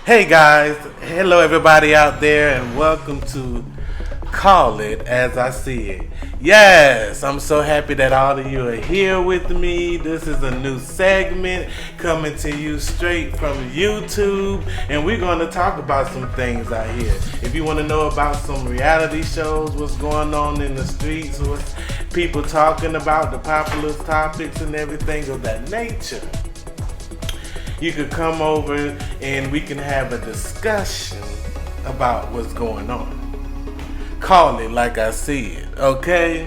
Hey guys, hello everybody out there, and welcome to Call It As I See It. Yes, I'm so happy that all of you are here with me. This is a new segment coming to you straight from YouTube, and we're going to talk about some things out here. If you want to know about some reality shows, what's going on in the streets, what's people talking about, the popular topics and everything of that nature, you could come over and we can have a discussion about what's going on. Call it like I see it, okay?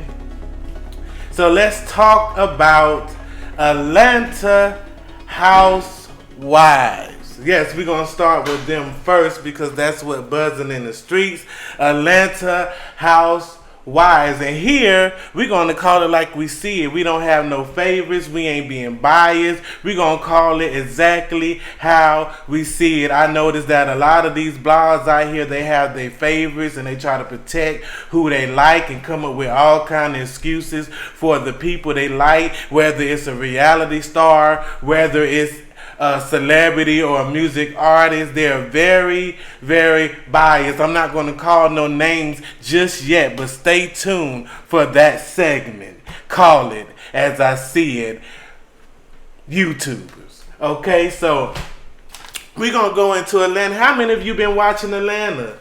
So let's talk about Atlanta Housewives. Yes, we're gonna start with them first because that's what buzzing in the streets. Atlanta Housewives. And here, we're going to call it like we see it. We don't have no favorites. We ain't being biased. We're going to call it exactly how we see it. I noticed that a lot of these blogs out here, they have their favorites and they try to protect who they like and come up with all kind of excuses for the people they like, whether it's a reality star, whether it's a celebrity or a music artist. They're very, very biased. I'm not going to call no names just yet, but stay tuned for that segment. Call it as I see it, YouTubers. Okay, so we're going to go into Atlanta. How many of you been watching Atlanta?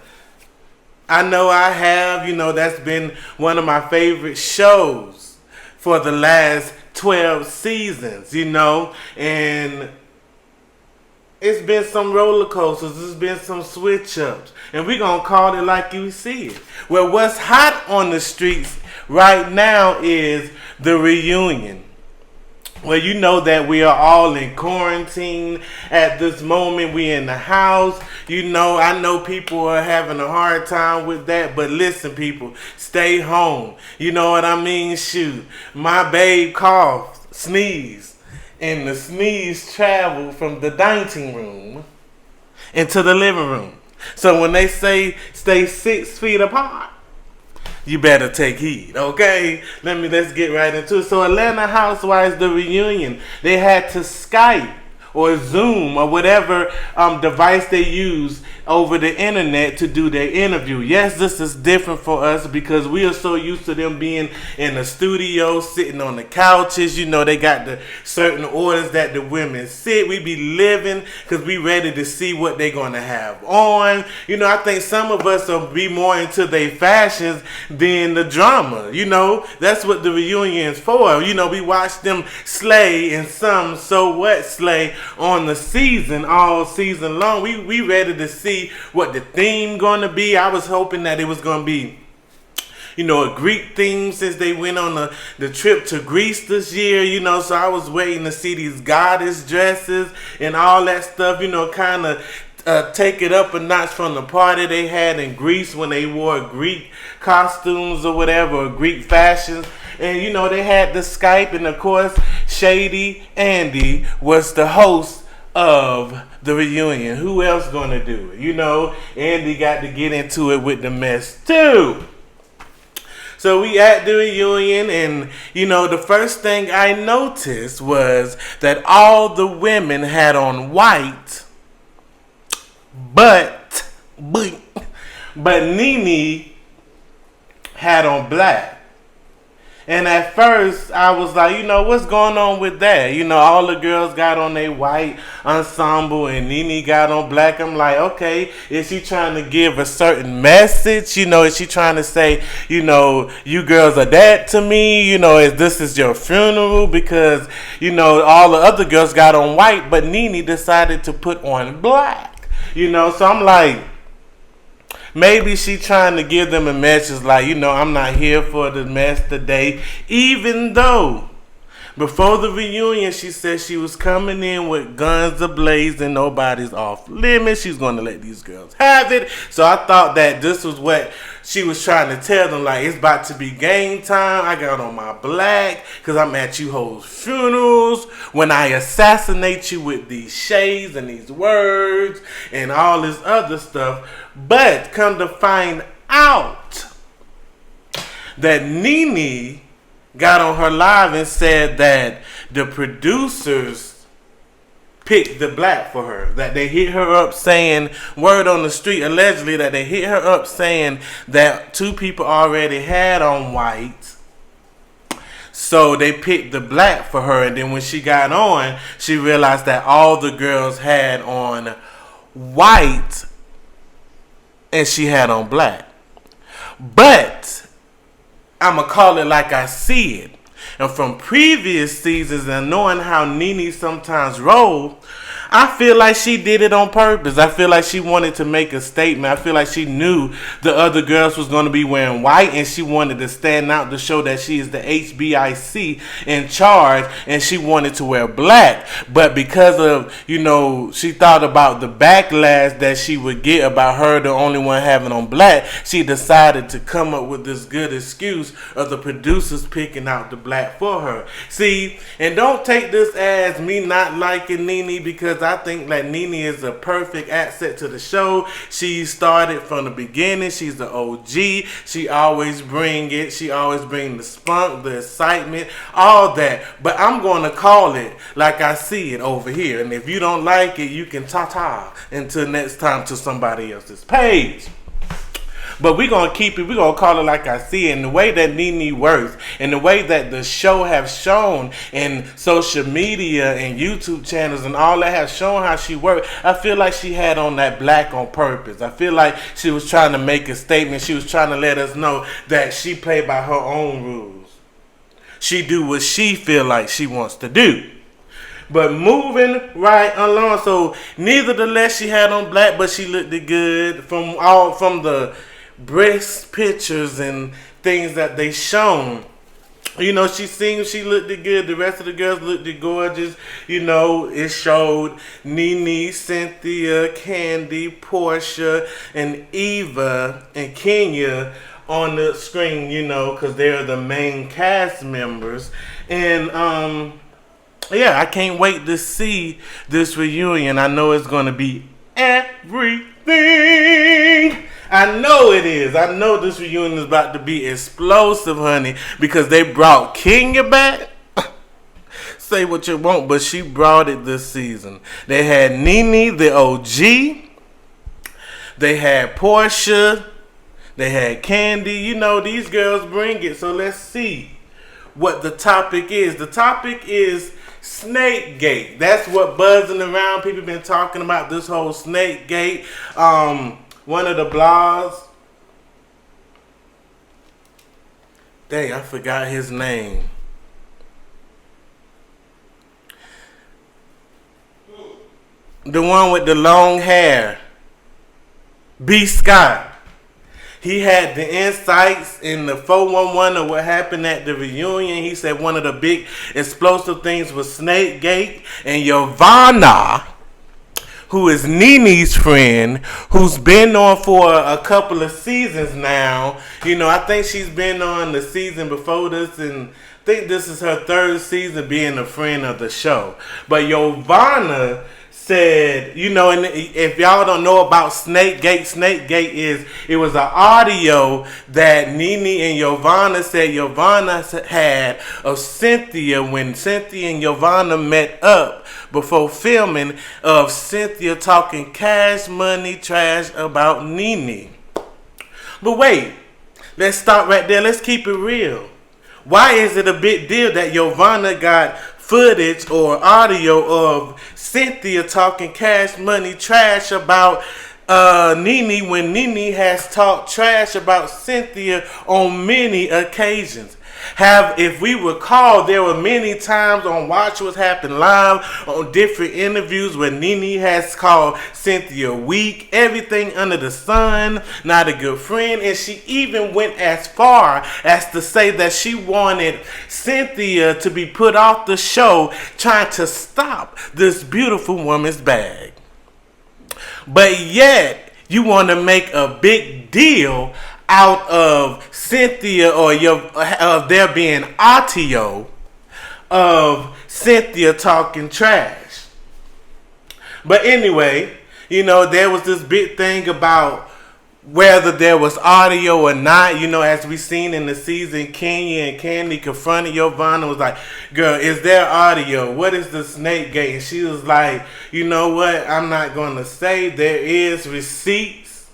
I know I have. You know, that's been one of my favorite shows for the last 12 seasons, you know, and it's been some roller coasters. There's been some switch ups. And we're going to call it like you see it. Well, what's hot on the streets right now is the reunion. Well, you know that we are all in quarantine at this moment. We in the house. You know, I know people are having a hard time with that. But listen, people, stay home. You know what I mean? Shoot, my babe coughed, sneezed. And the sneeze traveled from the dining room into the living room. So when they say stay 6 feet apart, you better take heed, okay? Let's get right into it. So Atlanta Housewives, the reunion, they had to Skype or Zoom or whatever device they use over the internet to do their interview. Yes, this is different for us because we are so used to them being in the studio, sitting on the couches. You know, they got the certain orders that the women sit. We be living because we ready to see what they gonna have on. You know, I think some of us will be more into their fashions than the drama. You know, that's what the reunion is for. You know, we watch them slay and some so what slay on the season, all season long. We ready to see what the theme gonna be. I was hoping that it was gonna be, you know, a Greek theme since they went on the trip to Greece this year, you know, so I was waiting to see these goddess dresses and all that stuff, you know, kind of take it up a notch from the party they had in Greece when they wore Greek costumes or whatever, or Greek fashions. And, you know, they had the Skype, and of course, Shady Andy was the host of the reunion. Who else gonna do it? You know, Andy got to get into it with the mess too. So we at the reunion, and you know, the first thing I noticed was that all the women had on white, but NENE had on black. And at first, I was like, you know, what's going on with that? You know, all the girls got on their white ensemble and NENE got on black. I'm like, okay, is she trying to give a certain message? You know, is she trying to say, you know, you girls are dead to me? You know, this is your funeral? Because, you know, all the other girls got on white, but NENE decided to put on black. You know, so I'm like, maybe she trying to give them a message like, you know, I'm not here for the mess today. Even though before the reunion, she said she was coming in with guns ablaze and nobody's off limits. She's going to let these girls have it. So I thought that this was what she was trying to tell them. Like, it's about to be game time. I got on my black because I'm at you hoes' funerals. When I assassinate you with these shades and these words and all this other stuff. But come to find out that NENE got on her live and said that the producers picked the black for her. That they hit her up saying, word on the street, allegedly, that they hit her up saying that 2 people already had on white. So they picked the black for her. And then when she got on, she realized that all the girls had on white and she had on black. But I'm going to call it like I see it. And from previous seasons and knowing how NENE sometimes roll, I feel like she did it on purpose. I feel like she wanted to make a statement. I feel like she knew the other girls was going to be wearing white and she wanted to stand out to show that she is the HBIC in charge and she wanted to wear black. But because of, she thought about the backlash that she would get about her the only one having on black, she decided to come up with this good excuse of the producers picking out the black for her. See, and don't take this as me not liking NENE, because I think that NENE is a perfect asset to the show. She started from the beginning. She's the OG. She always bring it. She always bring the spunk, the excitement, all that. But I'm going to call it like I see it over here. And if you don't like it, you can ta-ta until next time to somebody else's page. But we're going to keep it, we're going to call it like I see it. And the way that NENE works and the way that the show have shown in social media and YouTube channels and all that have shown how she worked, I feel like she had on that black on purpose. I feel like she was trying to make a statement. She was trying to let us know that she played by her own rules. She do what she feel like she wants to do. But moving right along, so nevertheless she had on black, but she looked good from the breast pictures and things that they shown. She seemed she looked good. The rest of the girls looked gorgeous. It showed NENE, Cynthia, Candy, Portia, and Eva and Kenya on the screen, because they're the main cast members. And yeah, I can't wait to see this reunion. I know it's going to be everything. I know it is. I know this reunion is about to be explosive, honey, because they brought Kenya back. Say what you want, but she brought it this season. They had NENE, the OG. They had Portia. They had Candy. These girls bring it. So let's see what the topic is. The topic is Snakegate. That's what buzzing around. People been talking about this whole Snakegate. One of the blogs. Dang, I forgot his name. The one with the long hair. B. Scott. He had the insights in the 411 of what happened at the reunion. He said one of the big explosive things was Snakegate. And Yovanna, who is NENE's friend, who's been on for a couple of seasons now. I think she's been on the season before this, and I think this is her 3rd season being a friend of the show. But Yovanna said, and if y'all don't know about Snakegate it was an audio that NENE and Yovanna said Yovanna had of Cynthia when Cynthia and Yovanna met up before filming, of Cynthia talking cash money trash about NENE. But wait, let's stop right there. Let's keep it real. Why is it a big deal that Yovanna got footage or audio of Cynthia talking cash money trash about NENE when NENE has talked trash about Cynthia on many occasions? If we recall, there were many times on Watch What Happened Live, on different interviews where NENE has called Cynthia weak, everything under the sun, not a good friend, and she even went as far as to say that she wanted Cynthia to be put off the show, trying to stop this beautiful woman's bag. But yet, you want to make a big deal out of Cynthia of there being audio of Cynthia talking trash. But anyway, there was this big thing about whether there was audio or not. You know, as we seen in the season, Kenya and Candy confronted Giovanna, was like, girl, is there audio? What is the snake gate? And she was like, you know what, I'm not going to say. There is receipts.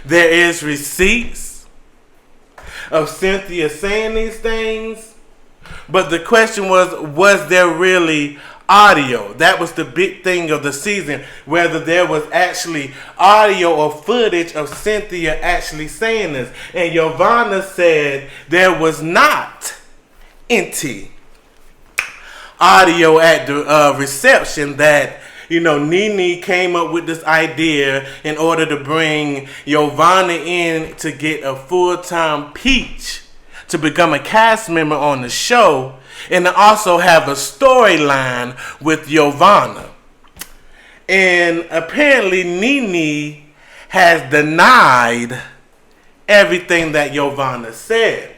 There is receipts of Cynthia saying these things. But the question was there really audio? That was the big thing of the season, whether there was actually audio or footage of Cynthia actually saying this. And Giovanna said there was not any audio at the reception, that, you know, NENE came up with this idea in order to bring Giovanna in to get a full-time peach to become a cast member on the show, and to also have a storyline with Giovanna. And apparently NENE has denied everything that Giovanna said.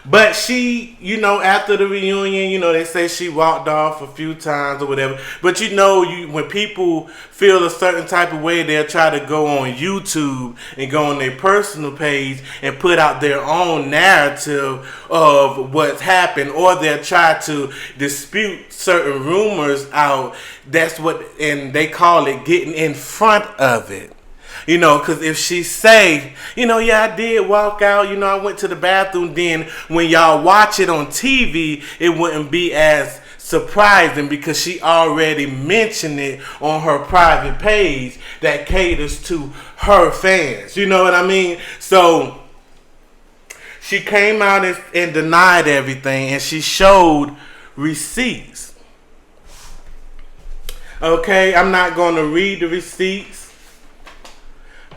But she, you know, after the reunion, you know, they say she walked off a few times or whatever. But you know, when people feel a certain type of way, they'll try to go on YouTube and go on their personal page and put out their own narrative of what's happened, or they'll try to dispute certain rumors out. That's what, and they call it getting in front of it. You know, because if she say, you know, yeah, I did walk out, you know, I went to the bathroom, then when y'all watch it on TV, it wouldn't be as surprising because she already mentioned it on her private page that caters to her fans. You know what I mean? So she came out and denied everything, and she showed receipts. Okay, I'm not going to read the receipts.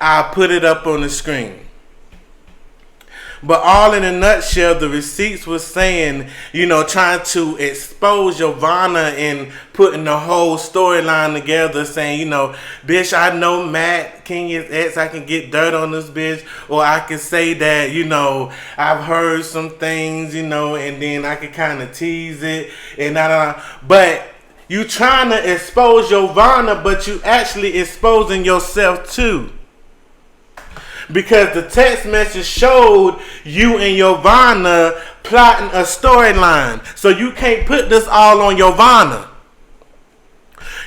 I'll put it up on the screen. But all in a nutshell, the receipts was saying, you know, trying to expose Giovanna and putting the whole storyline together, saying, you know, bitch, I know Matt, Kenya's ex, I can get dirt on this bitch, or I can say that, you know, I've heard some things, you know, and then I can kind of tease it, and but you trying to expose Giovanna, but you actually exposing yourself too. Because the text message showed you and Giovanna plotting a storyline. So you can't put this all on Giovanna.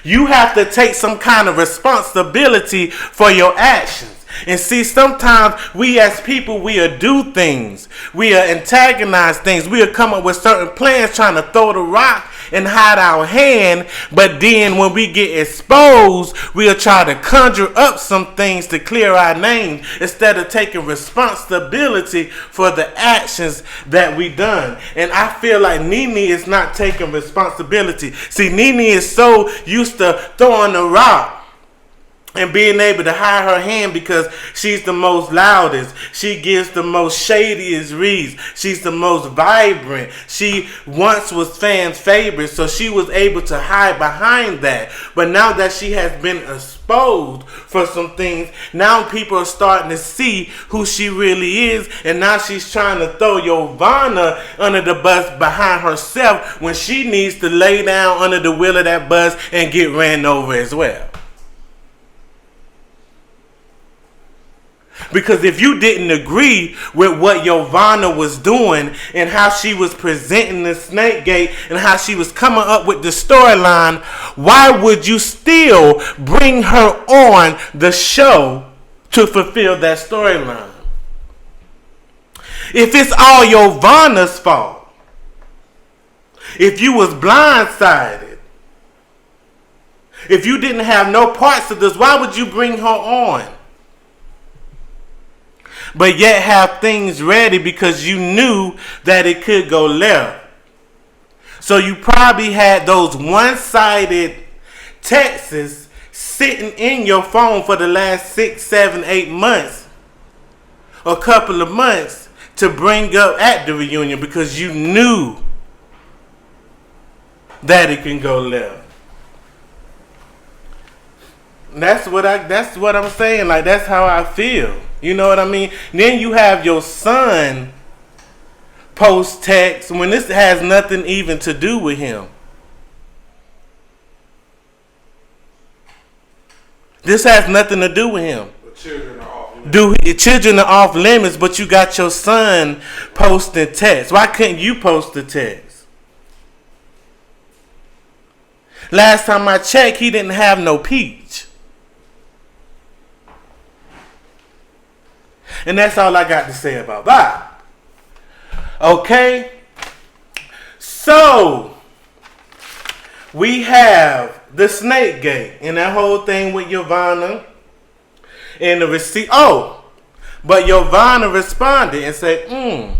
You have to take some kind of responsibility for your actions. And see, sometimes we as people, we'll do things. We'll antagonize things. We'll come up with certain plans trying to throw the rock and hide our hand. But then when we get exposed, we'll try to conjure up some things to clear our name instead of taking responsibility for the actions that we done. And I feel like NENE is not taking responsibility. See, NENE is so used to throwing the rock and being able to hide her hand because she's the most loudest. She gives the most shadiest reads. She's the most vibrant. She once was fans' favorite, so she was able to hide behind that. But now that she has been exposed for some things, now people are starting to see who she really is, and now she's trying to throw Giovanna under the bus behind herself when she needs to lay down under the wheel of that bus and get ran over as well. Because if you didn't agree with what Giovanna was doing and how she was presenting the snake gate and how she was coming up with the storyline, why would you still bring her on the show to fulfill that storyline? If it's all Giovanna's fault, if you was blindsided, if you didn't have no parts of this, why would you bring her on? But yet have things ready because you knew that it could go left. So you probably had those one-sided texts sitting in your phone for the last 6, 7, 8 months, a couple of months, to bring up at the reunion because you knew that it can go left. That's what I'm saying. Like, that's how I feel. You know what I mean? Then you have your son post text when this has nothing even to do with him. This has nothing to do with him. But children are off limits. Children are off limits, but you got your son posting text. Why couldn't you post the text? Last time I checked, he didn't have no peach. And that's all I got to say about that. Okay? So, we have the snake gate and that whole thing with Yovanna and the receipt. Oh, but Yovanna responded and said,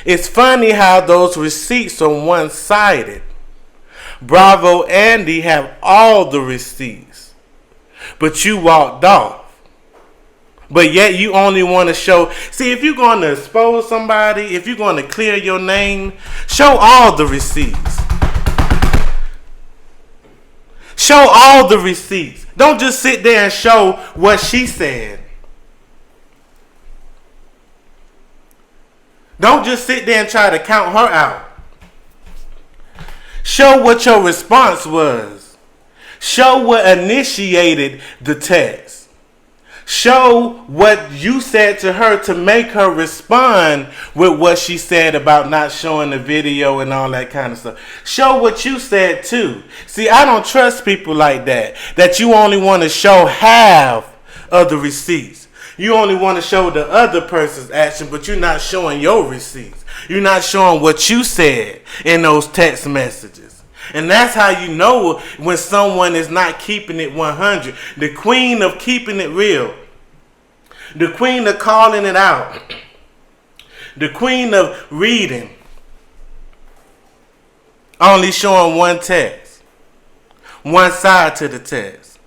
it's funny how those receipts are one-sided. Bravo Andy have all the receipts, but you walked off. But yet you only want to show. See, if you're going to expose somebody, if you're going to clear your name, show all the receipts. Show all the receipts. Don't just sit there and show what she said. Don't just sit there and try to count her out. Show what your response was. Show what initiated the text. Show what you said to her to make her respond with what she said about not showing the video and all that kind of stuff. Show what you said too. See, I don't trust people like that. That you only want to show half of the receipts. You only want to show the other person's action, but you're not showing your receipts. You're not showing what you said in those text messages. And that's how you know when someone is not keeping it 100. The queen of keeping it real. The queen of calling it out. The queen of reading. Only showing one text. One side to the text.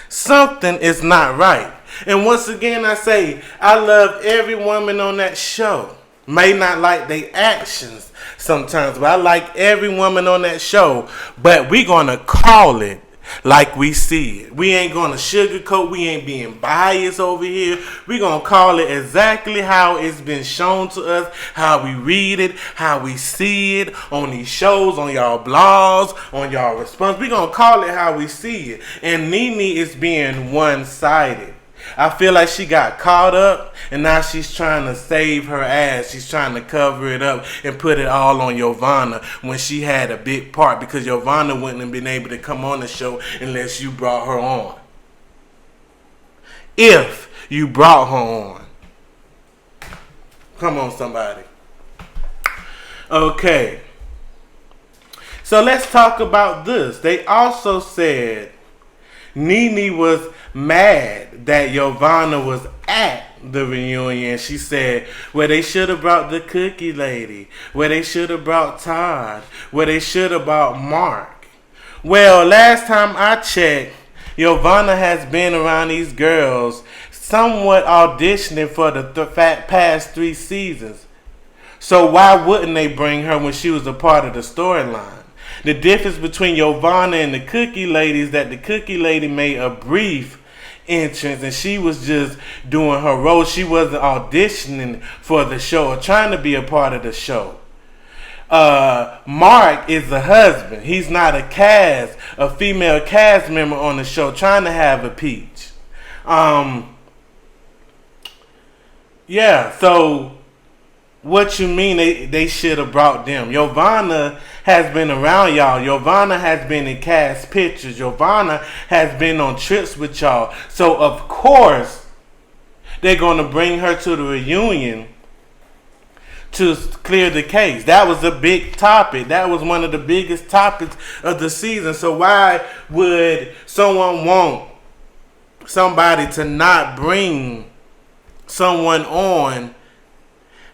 Something is not right. And once again I say, I love every woman on that show. May not like their actions sometimes, but I like every woman on that show. But we're going to call it like we see it. We ain't going to sugarcoat. We ain't being biased over here. We're going to call it exactly how it's been shown to us, how we read it, how we see it on these shows, on y'all blogs, on y'all response. We're going to call it how we see it. And NENE is being one-sided. I feel like she got caught up and now she's trying to save her ass. She's trying to cover it up and put it all on Yovanna when she had a big part, because Yovanna wouldn't have been able to come on the show unless you brought her on. If you brought her on. Come on, somebody. Okay. So let's talk about this. They also said NENE was mad that Yovanna was at the reunion. She said, well, they should have brought the cookie lady. Well, they should have brought Todd. Well, they should have brought Mark. Well, last time I checked, Yovanna has been around these girls somewhat auditioning for the past 3 seasons. So why wouldn't they bring her when she was a part of the storyline? The difference between Yovanna and the cookie lady is that the cookie lady made a brief entrance and she was just doing her role. She wasn't auditioning for the show or trying to be a part of the show. Mark is the husband. He's not a female cast member on the show trying to have a peach. Yeah, so what you mean they should have brought them? Yovanna has been around y'all. Yovanna has been in cast pictures. Yovanna has been on trips with y'all. So of course they're going to bring her to the reunion to clear the case. That was a big topic. That was one of the biggest topics of the season. So why would someone want somebody to not bring someone on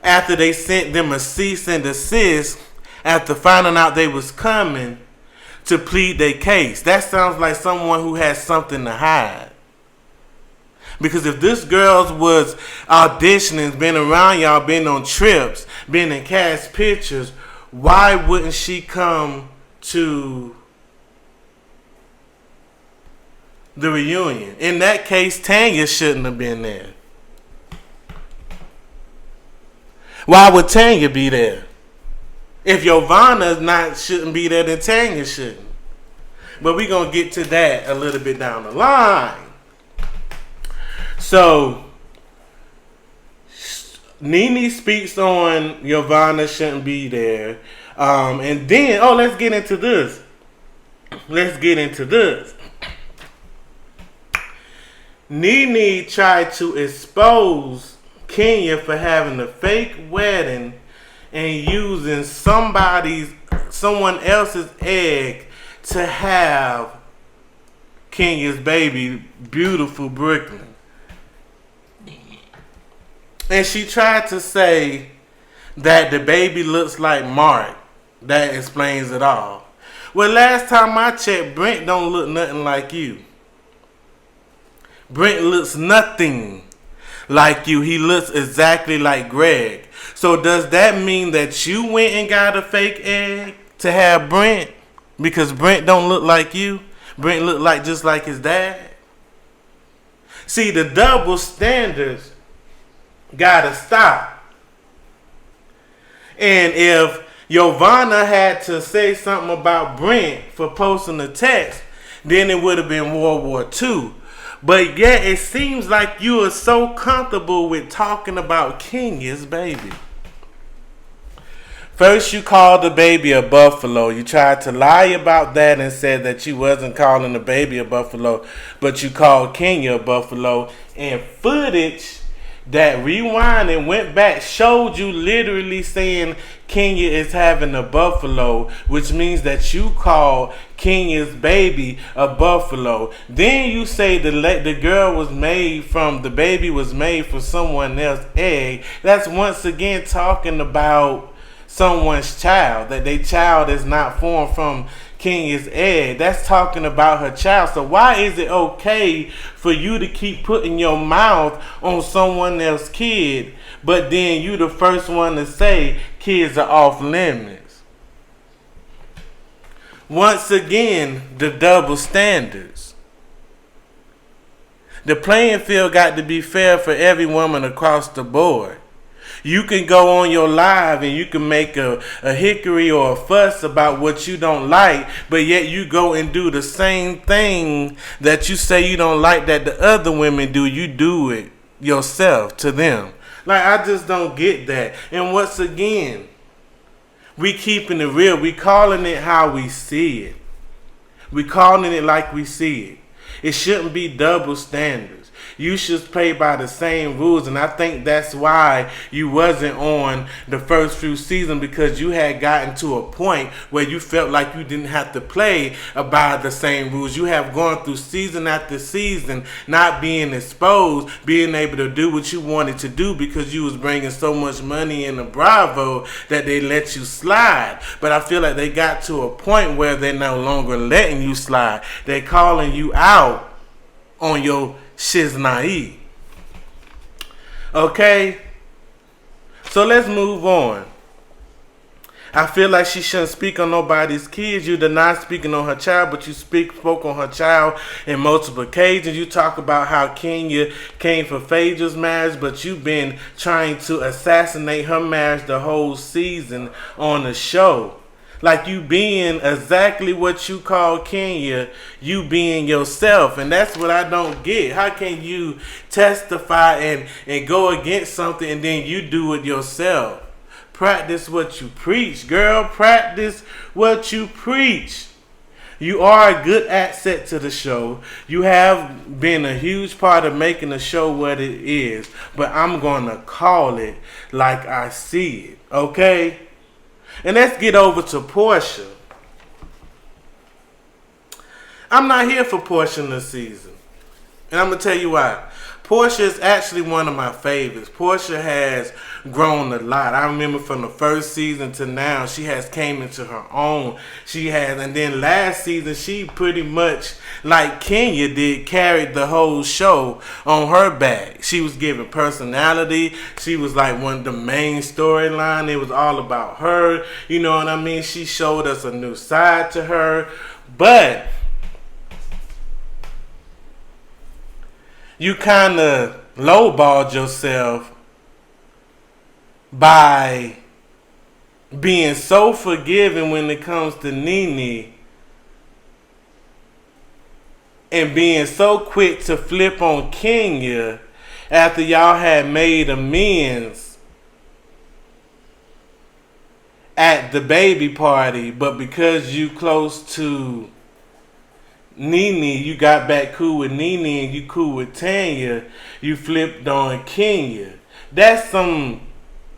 after they sent them a cease and desist after finding out they was coming to plead their case? That sounds like someone who has something to hide. Because if this girl was auditioning, been around y'all, been on trips, been in cast pictures, why wouldn't she come to the reunion? In that case, Tanya shouldn't have been there. Why would Tanya be there? If Yovanna shouldn't be there, then Tanya shouldn't. But we're going to get to that a little bit down the line. So, NENE speaks on Giovanna shouldn't be there. And then, let's get into this. NENE tried to expose Kenya for having a fake wedding and using someone else's egg to have Kenya's baby, beautiful Brooklyn. And she tried to say that the baby looks like Mark. That explains it all. Well, last time I checked, Brent don't look nothing like you. Brent looks nothing like you. He looks exactly like Greg. So does that mean that you went and got a fake egg to have Brent? Because Brent don't look like you? Brent look like just like his dad? See, the double standards gotta stop. And if Giovanna had to say something about Brent for posting a text, then it would have been World War II. But yet it seems like you are so comfortable with talking about Kenya's baby. First you called the baby a buffalo. You tried to lie about that and said that you wasn't calling the baby a buffalo, but you called Kenya a buffalo. And footage that rewind and went back showed you literally saying Kenya is having a buffalo, which means that you call Kenya's baby a buffalo. Then you say the baby was made from someone else's egg. That's once again talking about someone's child, that their child is not formed from Kenya's egg. That's talking about her child. So why is it okay for you to keep putting your mouth on someone else's kid, but then you the first one to say kids are off limits? Once again, the double standards. The playing field got to be fair for every woman across the board. You can go on your live and you can make a hickory or a fuss about what you don't like, but yet you go and do the same thing that you say you don't like that the other women do. You do it yourself to them. Like, I just don't get that. And once again, we keeping it real. We calling it how we see it. We calling it like we see it. It shouldn't be double standards. You should play by the same rules, and I think that's why you wasn't on the first few seasons, because you had gotten to a point where you felt like you didn't have to play by the same rules. You have gone through season after season not being exposed, being able to do what you wanted to do because you was bringing so much money in the Bravo that they let you slide. But I feel like they got to a point where they're no longer letting you slide. They're calling you out on your shiznai. Okay? So let's move on. I feel like she shouldn't speak on nobody's kids. You deny speaking on her child, but you spoke on her child in multiple occasions. You talk about how Kenya came for Phaedra's marriage, but you've been trying to assassinate her marriage the whole season on the show. Like, you being exactly what you call Kenya, you being yourself. And that's what I don't get. How can you testify and go against something and then you do it yourself? Practice what you preach, girl. Practice what you preach. You are a good asset to the show. You have been a huge part of making the show what it is. But I'm going to call it like I see it. Okay? And let's get over to Portia. I'm not here for Portia this season. And I'm going to tell you why. Portia is actually one of my favorites. Portia has grown a lot. I remember from the first season to now, she has came into her own. She has, and then last season, she pretty much, like Kenya did, carried the whole show on her back. She was given personality. She was like one of the main storyline. It was all about her. You know what I mean? She showed us a new side to her. But you kind of lowballed yourself by being so forgiving when it comes to NENE, and being so quick to flip on Kenya after y'all had made amends at the baby party, but because you close to NENE, you got back cool with NENE and you cool with Tanya, you flipped on Kenya. That's some,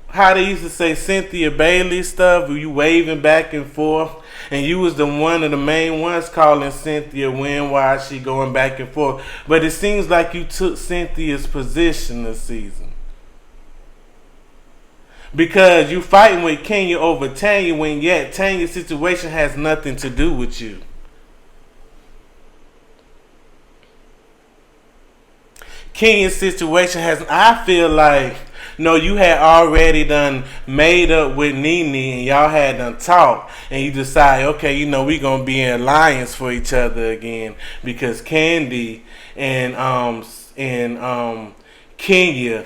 how they used to say, Cynthia Bailey stuff, where you waving back and forth, and you was the one of the main ones calling Cynthia when, why she going back and forth. But it seems like you took Cynthia's position this season. Because you fighting with Kenya over Tanya, when yet Tanya's situation has nothing to do with you. Kenya's situation has, I feel like, no, you had already done made up with NENE and y'all had done talked, and you decide, okay, you know, we gonna be in alliance for each other again, because Candy and Kenya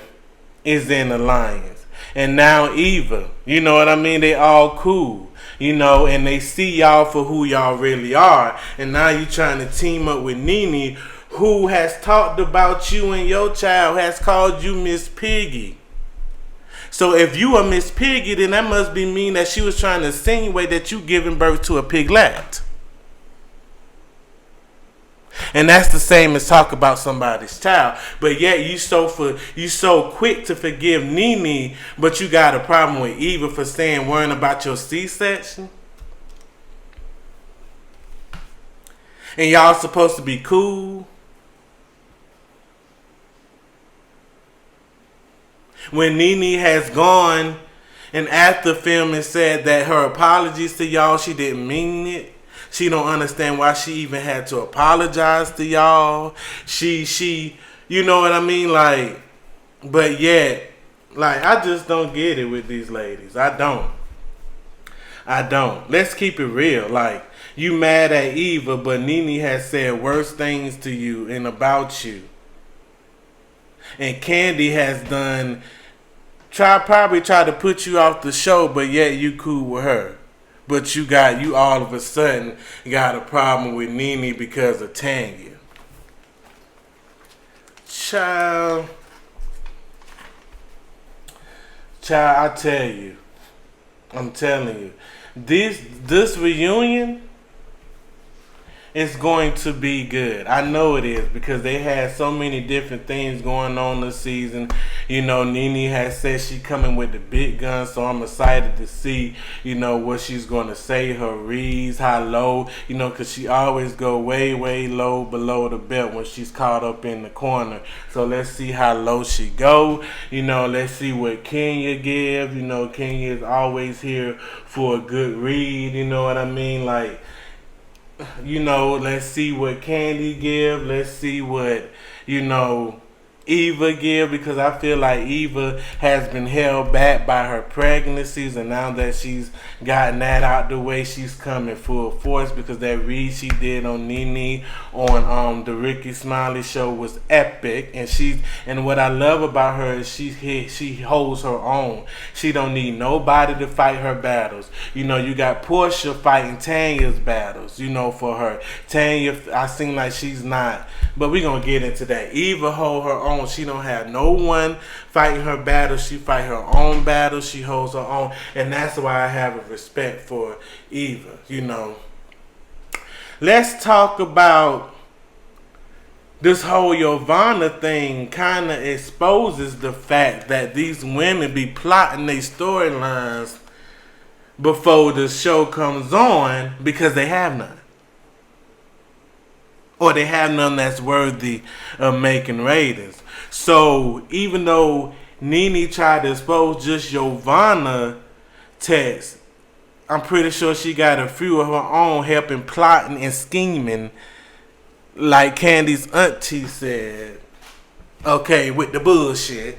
is in alliance. And now Eva, you know what I mean? They all cool, you know, and they see y'all for who y'all really are. And now you trying to team up with NENE, who has talked about you and your child, has called you Miss Piggy. So if you are Miss Piggy, then that must be mean that she was trying to insinuate that you giving birth to a piglet. And that's the same as talk about somebody's child. But yet you so quick to forgive NENE, but you got a problem with Eva for saying worrying about your C-section. And y'all supposed to be cool. When NENE has gone and after filming said that her apologies to y'all, she didn't mean it. She don't understand why she even had to apologize to y'all. She, you know what I mean? Like, but yet, like, I just don't get it with these ladies. I don't. Let's keep it real. Like, you mad at Eva, but NENE has said worse things to you and about you. And Candy has done, probably tried to put you off the show, but yet you cool with her. But you all of a sudden got a problem with NENE because of Tanya. Child, I tell you, I'm telling you, this reunion is going to be good. I know it is, because they had so many different things going on this season. You know, NENE has said she coming with the big gun, so I'm excited to see, you know, what she's going to say, her reads, how low, you know, because she always go way, way low below the belt when she's caught up in the corner. So let's see how low she go. You know, let's see what Kenya give. You know, Kenya is always here for a good read, you know what I mean? Like, you know, let's see what Candy give. Let's see what, you know, Eva give, because I feel like Eva has been held back by her pregnancies, and now that she's gotten that out the way, she's coming full force, because that read she did on NENE on the Ricky Smiley show was epic. And what I love about her is she holds her own. She don't need nobody to fight her battles. You know, you got Portia fighting Tanya's battles, you know, for her. Tanya, I seem like she's not, but we're gonna get into that. Eva hold her own. She don't have no one fighting her battles. She fight her own battles. She holds her own, and that's why I have a respect for Eva. You know, let's talk about this whole Yovana thing. Kind of exposes the fact that these women be plotting their storylines before the show comes on, because they have none. Or they have none that's worthy of making ratings. So even though NENE tried to expose just Yovana text, I'm pretty sure she got a few of her own helping plotting and scheming, like Candy's auntie said, okay, with the bullshit,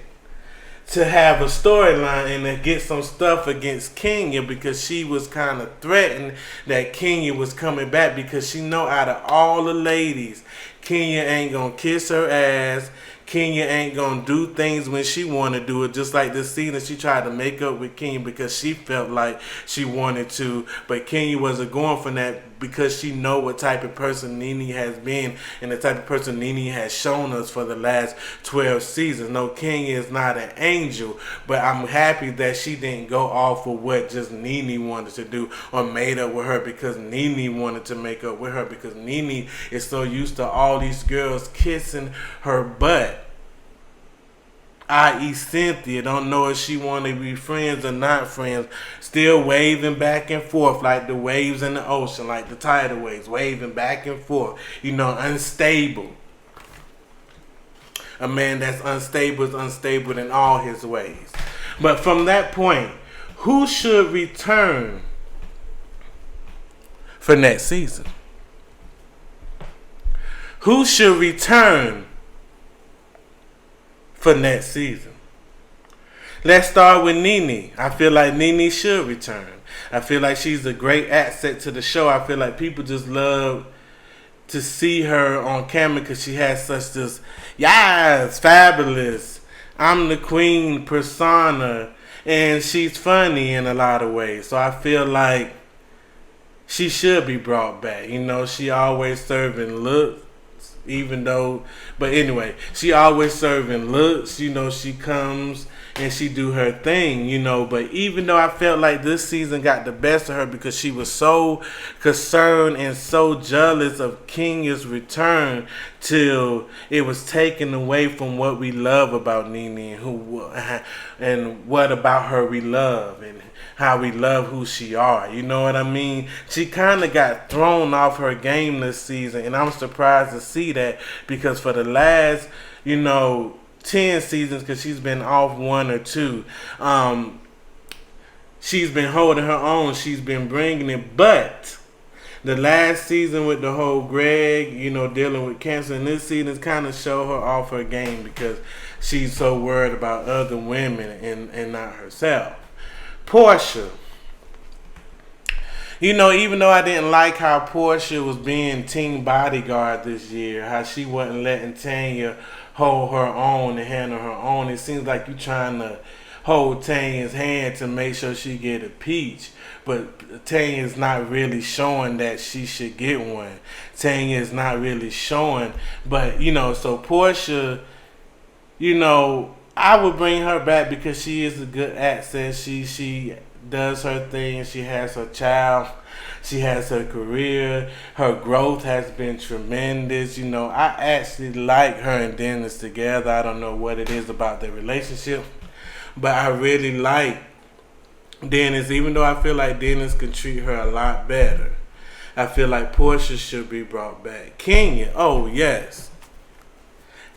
to have a storyline and to get some stuff against Kenya, because she was kind of threatened that Kenya was coming back, because she know out of all the ladies, Kenya ain't gonna kiss her ass. Kenya ain't gonna do things when she wanna do it. Just like this season, she tried to make up with Kenya because she felt like she wanted to, but Kenya wasn't going for that, because she know what type of person NENE has been and the type of person NENE has shown us for the last 12 seasons. No, Kenya is not an angel, but I'm happy that she didn't go off of what just NENE wanted to do or made up with her because NENE wanted to make up with her, because NENE is so used to all these girls kissing her butt. I.e. Cynthia don't know if she want to be friends or not friends, still waving back and forth like the waves in the ocean, like the tidal waves, waving back and forth, unstable. A man that's unstable is unstable in all his ways. But from that point, who should return for next season? Who should return for next season? Let's start with NENE. I feel like NENE should return. I feel like she's a great asset to the show. I feel like people just love to see her on camera because she has such this, yes, fabulous, I'm the queen persona, and she's funny in a lot of ways. So I feel like she should be brought back. She always serving looks. She always serving looks. She comes and she do her thing, But even though I felt like this season got the best of her because she was so concerned and so jealous of Kenya's return till it was taken away from what we love about NENE and what about her we love and how we love who she are. You know what I mean? She kind of got thrown off her game this season, and I'm surprised to see that because for the last, 10 seasons, because she's been off 1 or 2, she's been holding her own. She's been bringing it, but the last season with the whole Greg, dealing with cancer, and this season kind of show her off her game because she's so worried about other women and not herself. Portia. Even though I didn't like how Portia was being team bodyguard this year, how she wasn't letting Tanya hold her own and handle her own, it seems like you trying to hold Tanya's hand to make sure she get a peach. But Tanya's not really showing that she should get one. Tanya is not really showing. But, so Portia, I would bring her back because she is a good asset. She does her thing. She has her child. She has her career. Her growth has been tremendous. I actually like her and Dennis together. I don't know what it is about their relationship, but I really like Dennis, even though I feel like Dennis could treat her a lot better. I feel like Portia should be brought back. Kenya, oh yes.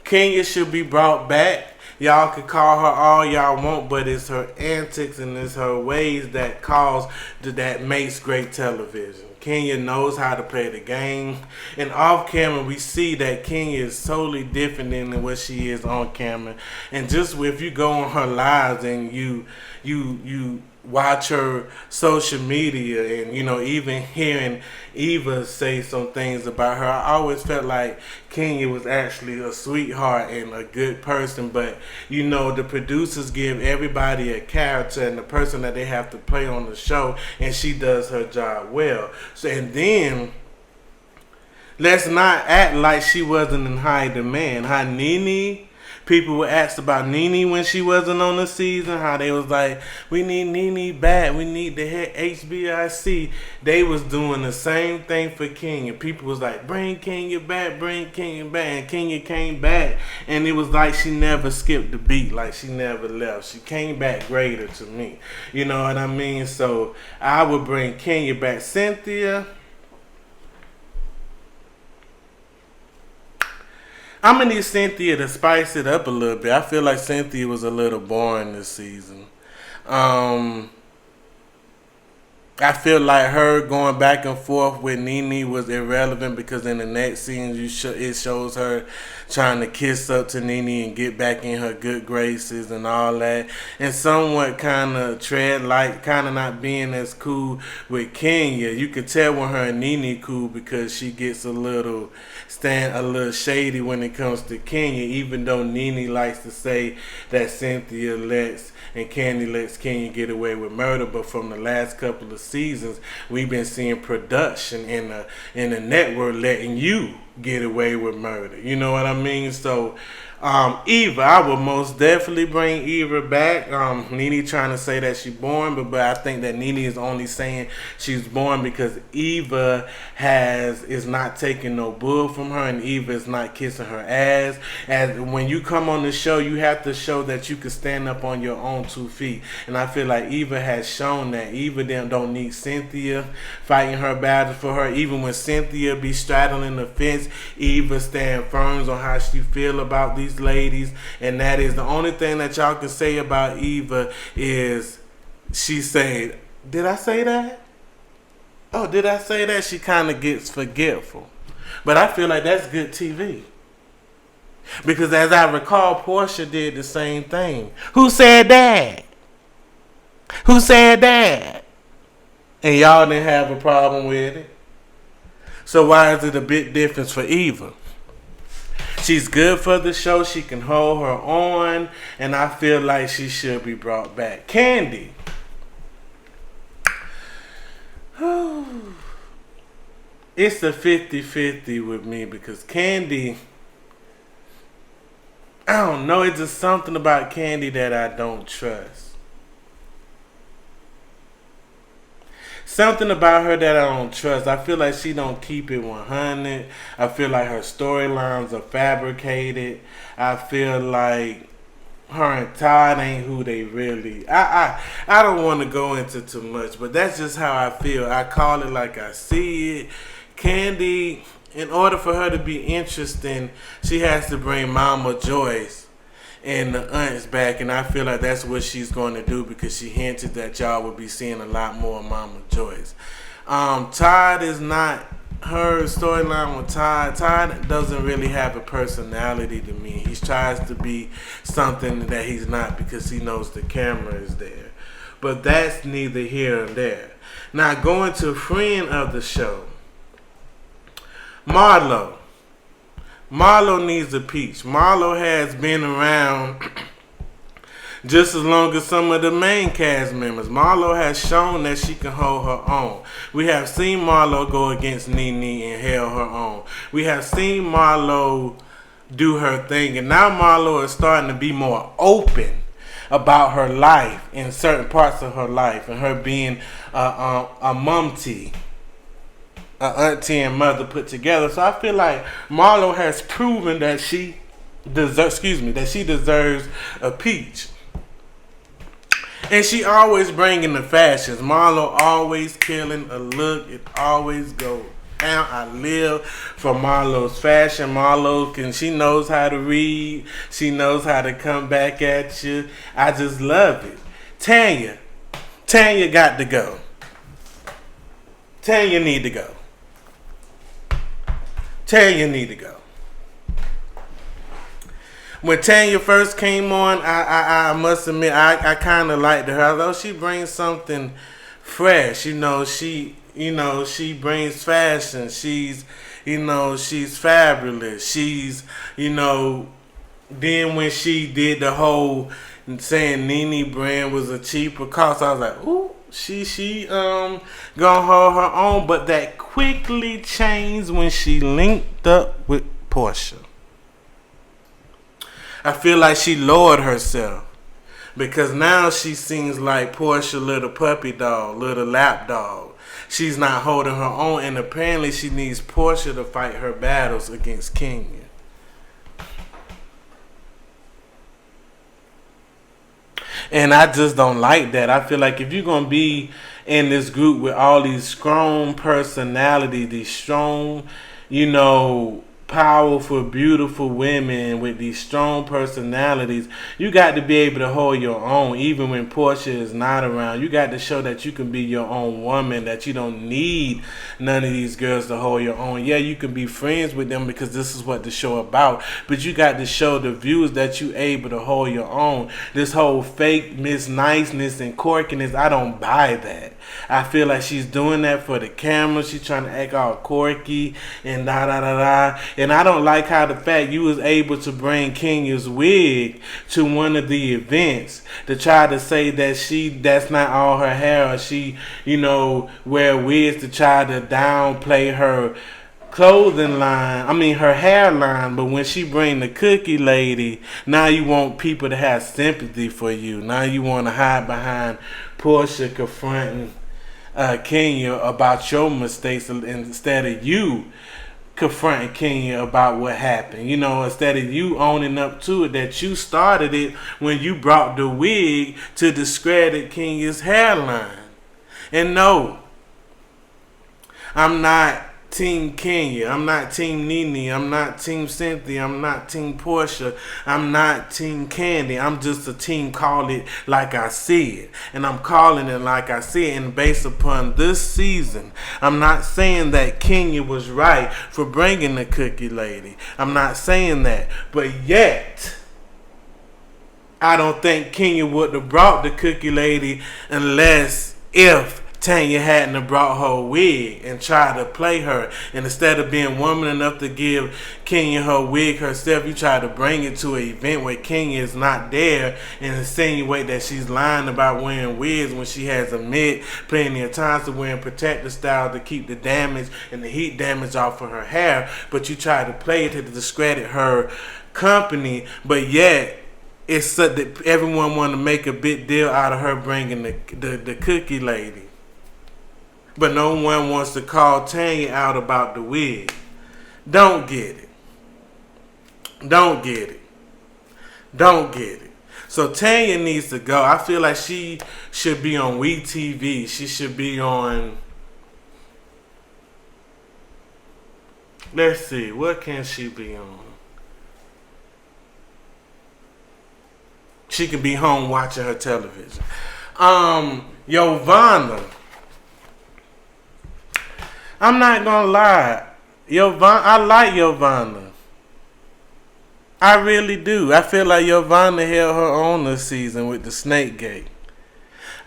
Kenya should be brought back. Y'all can call her all y'all want, but it's her antics and it's her ways that makes great television. Kenya knows how to play the game. And off camera, we see that Kenya is totally different than what she is on camera. And just if you go on her lives and you watch her social media and, even hearing Eva say some things about her, I always felt like Kenya was actually a sweetheart and a good person. But, the producers give everybody a character and the person that they have to play on the show, and she does her job well. So, and then, let's not act like she wasn't in high demand. How NENE, people were asked about NENE when she wasn't on the season, how they was like, we need NENE back, we need the HBIC. They was doing the same thing for Kenya. People was like, bring Kenya back, and Kenya came back, and it was like she never skipped the beat, like she never left. She came back greater to me. You know what I mean? So I would bring Kenya back. Cynthia, I'm going to need Cynthia to spice it up a little bit. I feel like Cynthia was a little boring this season. I feel like her going back and forth with NENE was irrelevant because in the next scene it shows her trying to kiss up to NENE and get back in her good graces and all that, and somewhat kind of tread light, kind of not being as cool with Kenya. You could tell when her and NENE cool because she gets a little shady when it comes to Kenya, even though NENE likes to say that Cynthia lets and Candy lets Kenya get away with murder. But from the last couple of seasons, we've been seeing production in the network letting you get away with murder. You know what I mean? So Eva, I would most definitely bring Eva back. NENE trying to say that she's born, but I think that NENE is only saying she's born because Eva is not taking no bull from her, and Eva is not kissing her ass. As when you come on the show, you have to show that you can stand up on your own 2 feet, and I feel like Eva has shown that. Eva don't need Cynthia fighting her battles for her. Even when Cynthia be straddling the fence, Eva stand firm on how she feel about these ladies, and that is the only thing that y'all can say about Eva is she said, did I say that? Oh, did I say that? She kind of gets forgetful. But I feel like that's good TV. Because as I recall, Portia did the same thing. Who said that? Who said that? And y'all didn't have a problem with it. So why is it a big difference for Eva? She's good for the show. She can hold her on. And I feel like she should be brought back. Candy. It's a 50-50 with me because Candy, I don't know. It's just something about Candy that I don't trust. Something about her that I don't trust. I feel like she don't keep it 100. I feel like her storylines are fabricated. I feel like her and Todd ain't who they really. I don't want to go into too much, but that's just how I feel. I call it like I see it. Candy, in order for her to be interesting, she has to bring Mama Joyce and the aunts back, and I feel like that's what she's going to do because she hinted that y'all will be seeing a lot more of Mama Joyce. Todd is not her storyline with Todd. Todd doesn't really have a personality to me. He tries to be something that he's not because he knows the camera is there. But that's neither here nor there. Now going to a friend of the show, Marlo. Marlo needs a peach. Marlo has been around just as long as some of the main cast members. Marlo has shown that she can hold her own. We have seen Marlo go against NENE and held her own. We have seen Marlo do her thing, and now Marlo is starting to be more open about her life in certain parts of her life, and her being a mumty. Auntie and mother put together. So I feel like Marlo has proven that she deserves a peach. And she always bringing the fashions. Marlo always killing a look. It always goes down. I live for Marlo's fashion. She knows how to read. She knows how to come back at you. I just love it. Tanya got to go. Tanya need to go. Tanya need to go. When Tanya first came on, I must admit I kind of liked her. Although she brings something fresh, she brings fashion. She's fabulous. Then when she did the whole saying NENE brand was a cheaper cost, I was like, ooh. She gonna hold her own, but that quickly changed when she linked up with Portia. I feel like she lowered herself because now she seems like Portia, little puppy dog, little lap dog. She's not holding her own, and apparently she needs Portia to fight her battles against Kenya. And I just don't like that. I feel like if you're going to be in this group with all these strong personalities, these strong, powerful, beautiful women with these strong personalities, you got to be able to hold your own even when Portia is not around. You got to show that you can be your own woman, that you don't need none of these girls to hold your own. Yeah, you can be friends with them because this is what the show about, but you got to show the viewers that you able to hold your own. This whole fake Miss Niceness and quirkiness, I don't buy that. I feel like she's doing that for the camera. She's trying to act all quirky and da da da da. And I don't like how the fact you was able to bring Kenya's wig to one of the events to try to say that that's not all her hair, or she, wear wigs to try to downplay her clothing line, her hairline. But when she bring the cookie lady, now you want people to have sympathy for you. Now you want to hide behind Portia confronting Kenya about your mistakes instead of you confronting Kenya about what happened. Instead of you owning up to it, that you started it when you brought the wig to discredit Kenya's hairline. And no, I'm not Team Kenya. I'm not Team NENE. I'm not Team Cynthia. I'm not Team Portia. I'm not Team Candy. I'm just a team, call it like I see it. And I'm calling it like I see it. And based upon this season, I'm not saying that Kenya was right for bringing the cookie lady. I'm not saying that. But yet, I don't think Kenya would have brought the cookie lady if Tanya hadn't have brought her wig and tried to play her. And instead of being woman enough to give Kenya her wig herself, you try to bring it to an event where Kenya is not there and insinuate that she's lying about wearing wigs when she has admitted plenty of times to wearing protective style to keep the damage and the heat damage off of her hair. But you try to play it to discredit her company, but yet it's so that everyone want to make a big deal out of her bringing the cookie lady. But no one wants to call Tanya out about the wig. Don't get it. Don't get it. Don't get it. So Tanya needs to go. I feel like she should be on WeTV. She should be on... Let's see. What can she be on? She can be home watching her television. Yovana. I'm not gonna lie, I like Yovana. I really do. I feel like Yovana held her own this season with the Snake Gate.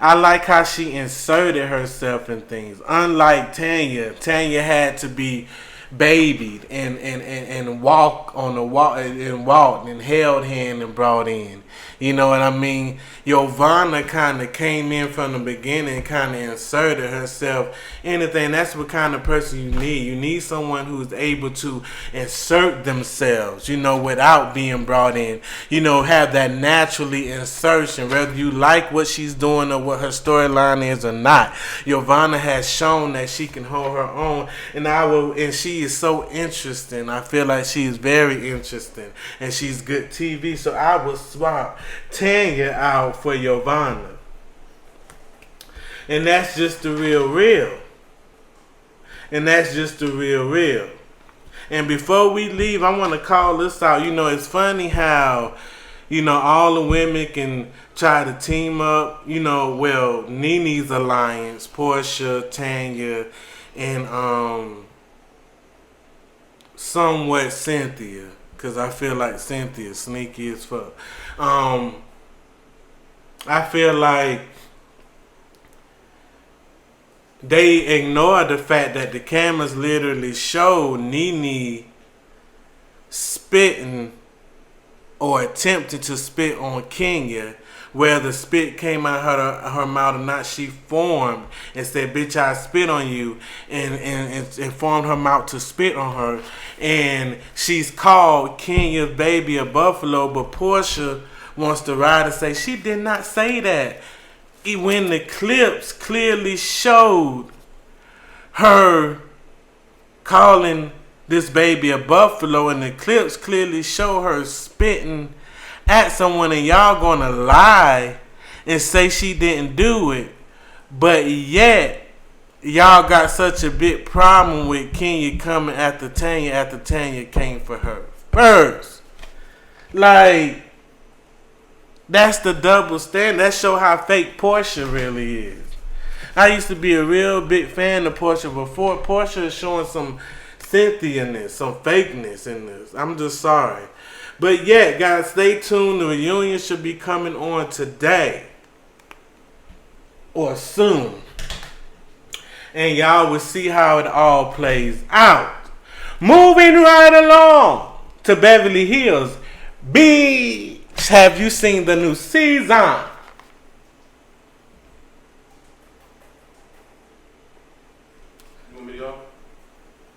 I like how she inserted herself in things. Unlike Tanya had to be babied and walk on the walk and walked and held hand and brought in. You know what I mean? Yovana kind of came in from the beginning, kind of inserted herself. Anything. That's what kind of person you need. You need someone who's able to insert themselves, without being brought in. Have that naturally insertion, whether you like what she's doing or what her storyline is or not. Yovana has shown that she can hold her own, and she is so interesting. I feel like she is very interesting, and she's good TV. So I will swap Tanya out for Yovana. And that's just the real. And that's just the real. And before we leave, I want to call this out. It's funny how, all the women can try to team up. NENE's alliance, Portia, Tanya, and somewhat Cynthia. Because I feel like Cynthia's sneaky as fuck. I feel like they ignore the fact that the cameras literally show NENE spitting or attempting to spit on Kenya, where the spit came out her mouth and not she formed and said, "Bitch, I spit on you," and formed her mouth to spit on her. And she's called Kenya's baby a buffalo, but Portia wants to ride and say she did not say that. When the clips clearly showed her calling this baby a buffalo, and the clips clearly show her spitting at someone, and y'all gonna lie and say she didn't do it, but yet y'all got such a big problem with Kenya coming after Tanya came for her first. Like, that's the double standard. That show how fake Portia really is. I used to be a real big fan of Portia before. Portia is showing some Cynthia-ness, some fakeness in this. I'm just sorry. But yeah, guys, stay tuned. The reunion should be coming on today or soon. And y'all will see how it all plays out. Moving right along to Beverly Hills. Beach, have you seen the new season? You want me to go?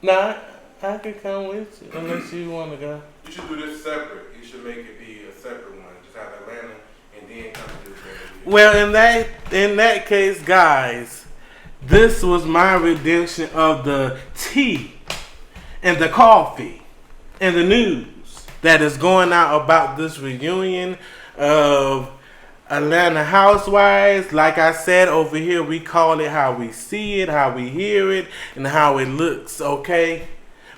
Nah, I can come with you unless you want to go. You should do this separate. You should make it be a separate one. Just have Atlanta and then come to this Beverly Hills. Well, in that case, guys, this was my redemption of the tea and the coffee and the news that is going out about this reunion of Atlanta Housewives. Like I said, over here we call it how we see it, how we hear it, and how it looks, okay?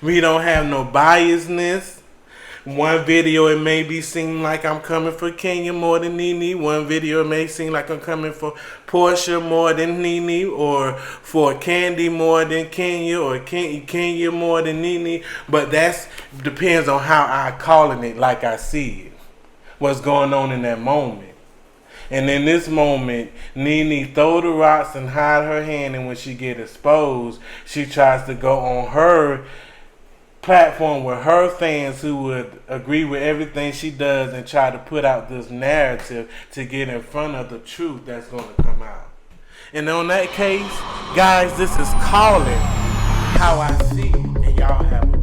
We don't have no biasness. One video it may be seem like I'm coming for Kenya more than NENE. One video it may seem like I'm coming for Portia more than NENE, or for Candy more than Kenya, or Kenya more than NENE. But that depends on how I calling it, like I see it. What's going on in that moment. And in this moment, NENE throw the rocks and hide her hand, and when she get exposed, she tries to go on her platform with her fans who would agree with everything she does and try to put out this narrative to get in front of the truth that's going to come out. And on that case, guys, this is calling how I see it, and y'all have a